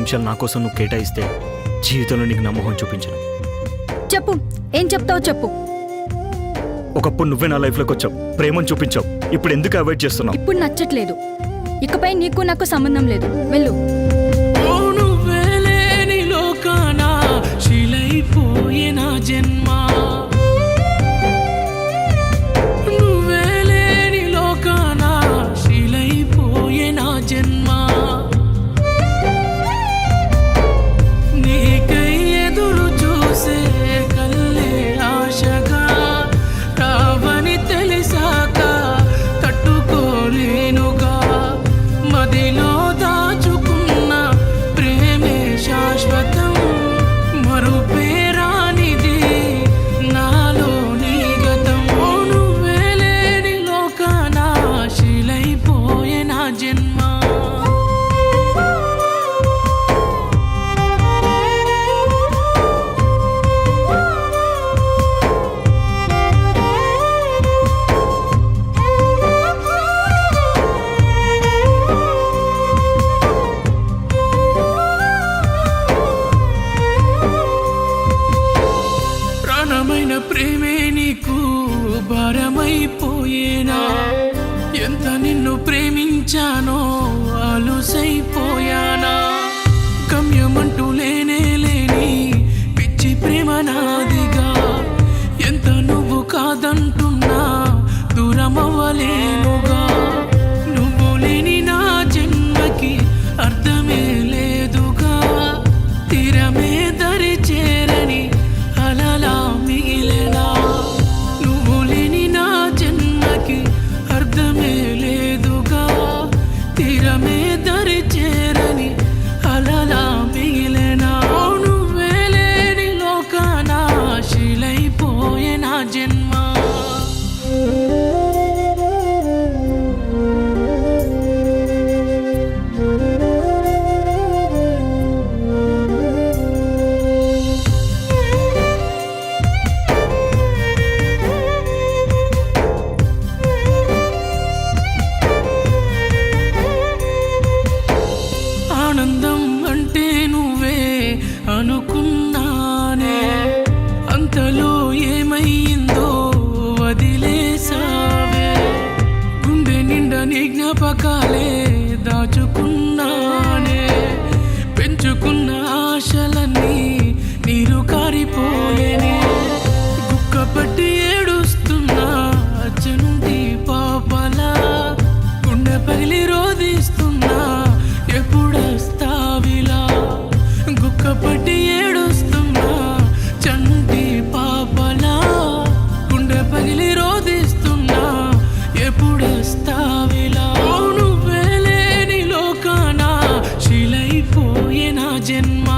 నిమిషాలు నా కోసం నువ్వు కేటాయిస్తే జీవితంలో నీకు నమ్మకం చూపించను. చెప్పు, ఏం చెప్తావు చెప్పు. ఒకప్పుడు నువ్వే నా లైఫ్లోకి వచ్చావు, ప్రేమను చూపించావు. ఇప్పుడు ఎందుకు అవాయిడ్ చేస్తున్నావు? ఇప్పుడు నచ్చట్లేదు. ఇకపై నీకు నాకు సంబంధం లేదు, వెళ్ళు. నా జన్మ నువ్వే లేని లోకాన శిలైపోయే నా జన్మ. నీకై ఎదురు చూసే కల్లే ఆశగా రావని తెలిసాక తట్టుకోలేనుగా. మదిలో దాచుకున్న ప్రేమే శాశ్వతం, మరుపే ప్రేమే నీకు భారమైపోయేనా? ఎంత నిన్ను ప్రేమించానో అలుసైపోయానా? గమ్యమంటూ లేనే లేని పిచ్చి ప్రేమ నాదిగా. ఎంత నువ్వు కాదంటున్నా దూరమవ్వలేనుగా. నువ్వు లేని నా జన్మకి అర్థమే లేదుగా. తీరమే దరి చేరని అలలా మిగిలేనా? నువ్వు లేని నా జన్మకి అర్థమే లేదుగా. తీరమే దరి చేరని అలలా మిగిలేనా? నువ్వే లేని లోకాన శిలైపోయే నా జన్మ. ఆనందం అంటే నువ్వే అనుకున్నానే, అంతలో ఏమయ్యిందో వదిలేసావే. గుండె నిండా నీ జ్ఞాపకాలే దాచుకున్నానే. పెంచుకున్న ఆశలన్నీ నీరు కారిపోయేనే. గుక్కపట్టి ఏడుస్తున్నా చంటి పాపలా, గుండె పగిలి రోదిస్తున్నా ఎప్పుడొస్తావిలా. గుక్కపట్టి ఏడుస్తున్నా చంటి పాపలా, గుండె పగిలి రోదిస్తున్నా ఎప్పుడొస్తావిలా. నువ్వే లేని లోకాన శిలైపోయే నా జన్మ.